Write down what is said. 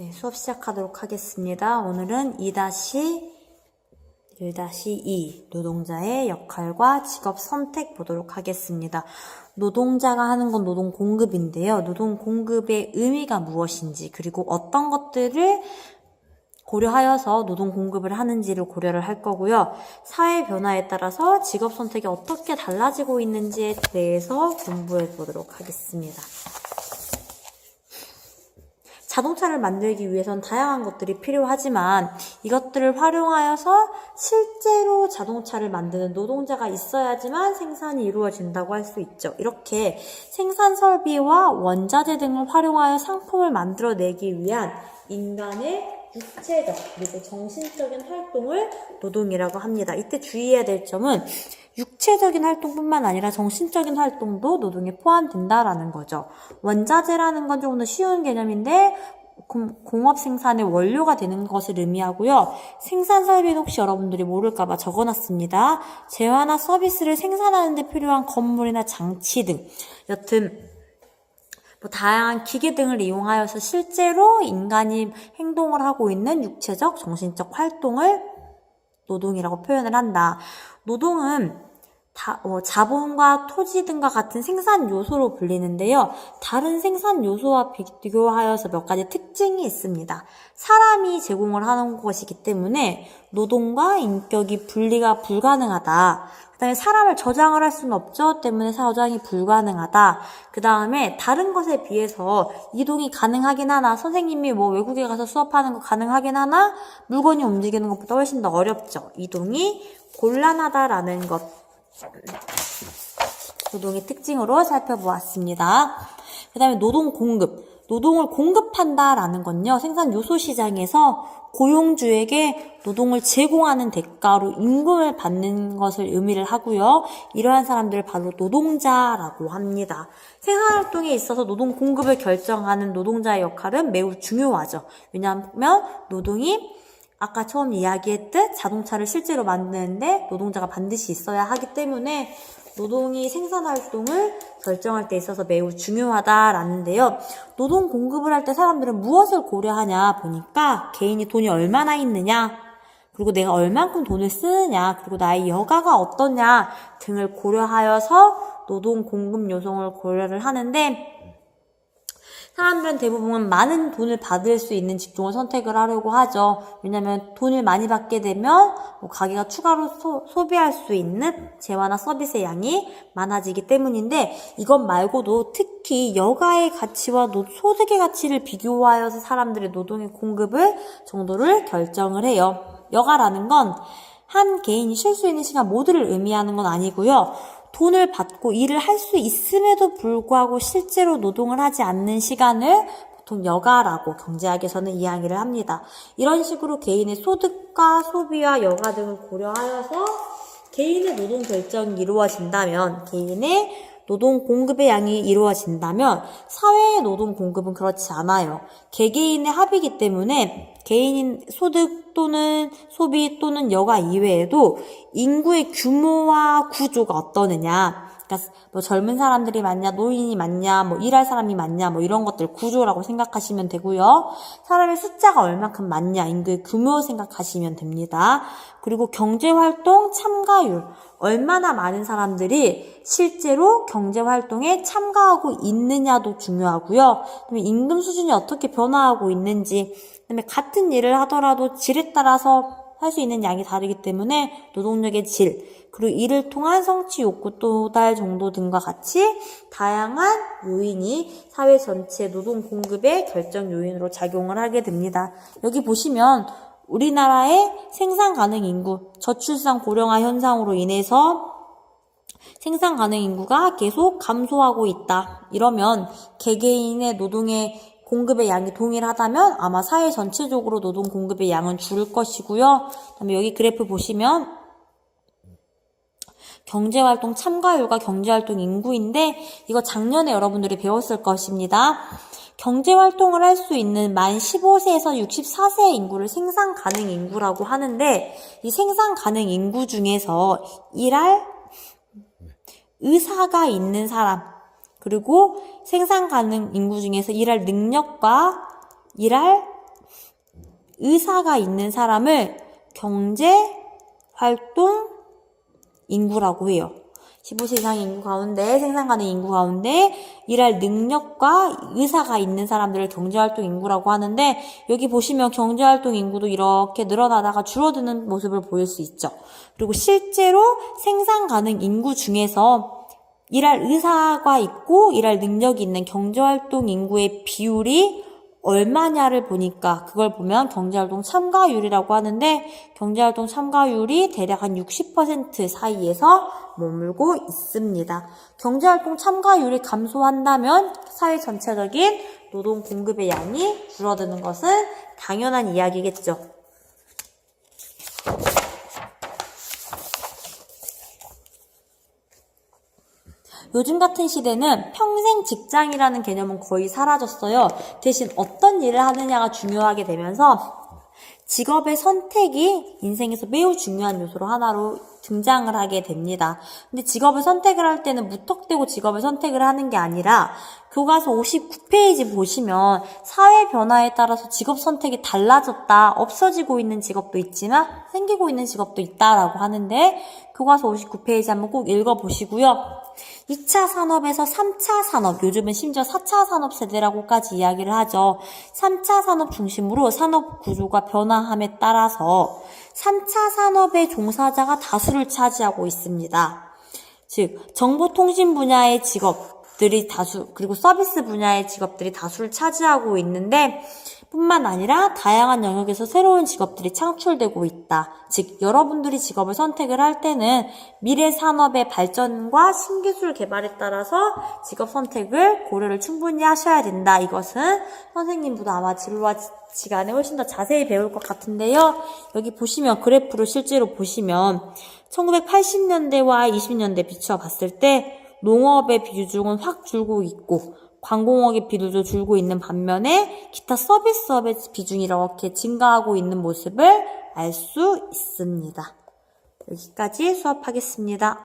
네, 수업 시작하도록 하겠습니다. 오늘은 2-1-2 노동자의 역할과 직업 선택 보도록 하겠습니다. 노동자가 하는 건 노동 공급인데요. 노동 공급의 의미가 무엇인지 그리고 어떤 것들을 고려하여서 노동 공급을 하는지를 고려를 할 거고요. 사회 변화에 따라서 직업 선택이 어떻게 달라지고 있는지에 대해서 공부해 보도록 하겠습니다. 자동차를 만들기 위해선 다양한 것들이 필요하지만 이것들을 활용하여서 실제로 자동차를 만드는 노동자가 있어야지만 생산이 이루어진다고 할 수 있죠. 이렇게 생산 설비와 원자재 등을 활용하여 상품을 만들어내기 위한 인간의 육체적 그리고 정신적인 활동을 노동이라고 합니다. 이때 주의해야 될 점은 육체적인 활동뿐만 아니라 정신적인 활동도 노동에 포함된다라는 거죠. 원자재라는 건 조금 더 쉬운 개념인데 공업 생산의 원료가 되는 것을 의미하고요. 생산 설비는 혹시 여러분들이 모를까봐 적어놨습니다. 재화나 서비스를 생산하는 데 필요한 건물이나 장치 등 여튼 다양한 기계 등을 이용하여서 실제로 인간이 행동을 하고 있는 육체적, 정신적 활동을 노동이라고 표현을 한다. 노동은 자본과 토지 등과 같은 생산 요소로 불리는데요. 다른 생산 요소와 비교하여서 몇 가지 특징이 있습니다. 사람이 제공을 하는 것이기 때문에 노동과 인격이 분리가 불가능하다. 그 다음에 사람을 저장을 할 수는 없죠. 때문에 저장이 불가능하다. 그 다음에 다른 것에 비해서 이동이 가능하긴 하나 선생님이 외국에 가서 수업하는 거 가능하긴 하나 물건이 움직이는 것보다 훨씬 더 어렵죠. 이동이 곤란하다라는 것. 노동의 특징으로 살펴보았습니다. 그 다음에 노동 공급. 노동을 공급한다라는 건요. 생산 요소 시장에서 고용주에게 노동을 제공하는 대가로 임금을 받는 것을 의미를 하고요. 이러한 사람들을 바로 노동자라고 합니다. 생산활동에 있어서 노동 공급을 결정하는 노동자의 역할은 매우 중요하죠. 왜냐하면 노동이 아까 처음 이야기했듯 자동차를 실제로 만드는데 노동자가 반드시 있어야 하기 때문에 노동이 생산활동을 결정할 때 있어서 매우 중요하다라는데요. 노동 공급을 할 때 사람들은 무엇을 고려하냐 보니까 개인이 돈이 얼마나 있느냐 그리고 내가 얼만큼 돈을 쓰느냐 그리고 나의 여가가 어떠냐 등을 고려하여서 노동 공급 요소를 고려를 하는데 사람들은 대부분 많은 돈을 받을 수 있는 직종을 선택을 하려고 하죠. 왜냐하면 돈을 많이 받게 되면 가게가 추가로 소비할 수 있는 재화나 서비스의 양이 많아지기 때문인데 이것 말고도 특히 여가의 가치와 소득의 가치를 비교하여서 사람들의 노동의 공급을 정도를 결정을 해요. 여가라는 건 한 개인이 쉴 수 있는 시간 모두를 의미하는 건 아니고요. 돈을 받고 일을 할 수 있음에도 불구하고 실제로 노동을 하지 않는 시간을 보통 여가라고 경제학에서는 이야기를 합니다. 이런 식으로 개인의 소득과 소비와 여가 등을 고려하여서 개인의 노동 결정이 이루어진다면 개인의 노동 공급의 양이 이루어진다면 사회의 노동 공급은 그렇지 않아요. 개개인의 합이기 때문에 개인인 소득 또는 소비 또는 여가 이외에도 인구의 규모와 구조가 어떠느냐 그러니까 젊은 사람들이 많냐 노인이 많냐 일할 사람이 많냐 이런 것들 구조라고 생각하시면 되고요. 사람의 숫자가 얼마큼 많냐 인구의 규모 생각하시면 됩니다. 그리고 경제활동 참가율 얼마나 많은 사람들이 실제로 경제활동에 참가하고 있느냐도 중요하고요. 그다음에 임금 수준이 어떻게 변화하고 있는지 그다음에 같은 일을 하더라도 질에 따라서 할 수 있는 양이 다르기 때문에 노동력의 질, 그리고 이를 통한 성취 욕구 도달 정도 등과 같이 다양한 요인이 사회 전체 노동 공급의 결정 요인으로 작용을 하게 됩니다. 여기 보시면 우리나라의 생산 가능 인구, 저출산 고령화 현상으로 인해서 생산 가능 인구가 계속 감소하고 있다. 이러면 개개인의 노동의 공급의 양이 동일하다면 아마 사회 전체적으로 노동 공급의 양은 줄을 것이고요. 그다음에 여기 그래프 보시면 경제활동 참가율과 경제활동 인구인데 이거 작년에 여러분들이 배웠을 것입니다. 경제활동을 할 수 있는 만 15세에서 64세의 인구를 생산 가능 인구라고 하는데 이 생산 가능 인구 중에서 일할 의사가 있는 사람 그리고 생산 가능 인구 중에서 일할 능력과 일할 의사가 있는 사람을 경제활동 인구라고 해요. 15세 이상의 인구 가운데, 생산 가능 인구 가운데 일할 능력과 의사가 있는 사람들을 경제활동 인구라고 하는데, 여기 보시면 경제활동 인구도 이렇게 늘어나다가 줄어드는 모습을 보일 수 있죠. 그리고 실제로 생산 가능 인구 중에서 일할 의사가 있고 일할 능력이 있는 경제활동 인구의 비율이 얼마냐를 보니까 그걸 보면 경제활동 참가율이라고 하는데, 경제활동 참가율이 대략 한 60% 사이에서 머물고 있습니다. 경제활동 참가율이 감소한다면 사회 전체적인 노동 공급의 양이 줄어드는 것은 당연한 이야기겠죠. 요즘 같은 시대는 평생 직장이라는 개념은 거의 사라졌어요. 대신 어떤 일을 하느냐가 중요하게 되면서 직업의 선택이 인생에서 매우 중요한 요소로 하나로 등장을 하게 됩니다. 근데 직업을 선택을 할 때는 무턱대고 직업을 선택을 하는 게 아니라, 교과서 59페이지 보시면 사회 변화에 따라서 직업 선택이 달라졌다, 없어지고 있는 직업도 있지만 생기고 있는 직업도 있다라고 하는데, 교과서 59페이지 한번 꼭 읽어보시고요. 2차 산업에서 3차 산업, 요즘은 심지어 4차 산업 세대라고까지 이야기를 하죠. 3차 산업 중심으로 산업 구조가 변화함에 따라서 3차 산업의 종사자가 다수를 차지하고 있습니다. 즉, 정보통신 분야의 직업들이 다수, 그리고 서비스 분야의 직업들이 다수를 차지하고 있는데, 뿐만 아니라 다양한 영역에서 새로운 직업들이 창출되고 있다. 즉, 여러분들이 직업을 선택을 할 때는 미래 산업의 발전과 신기술 개발에 따라서 직업 선택을 고려를 충분히 하셔야 된다. 이것은 선생님보다 아마 진로와 시간에 훨씬 더 자세히 배울 것 같은데요. 여기 보시면 그래프를 실제로 보시면 1980년대와 20년대 비추어 봤을 때 농업의 비중은 확 줄고 있고, 광공업의 비율도 줄고 있는 반면에 기타 서비스업의 비중이 이렇게 증가하고 있는 모습을 알 수 있습니다. 여기까지 수업하겠습니다.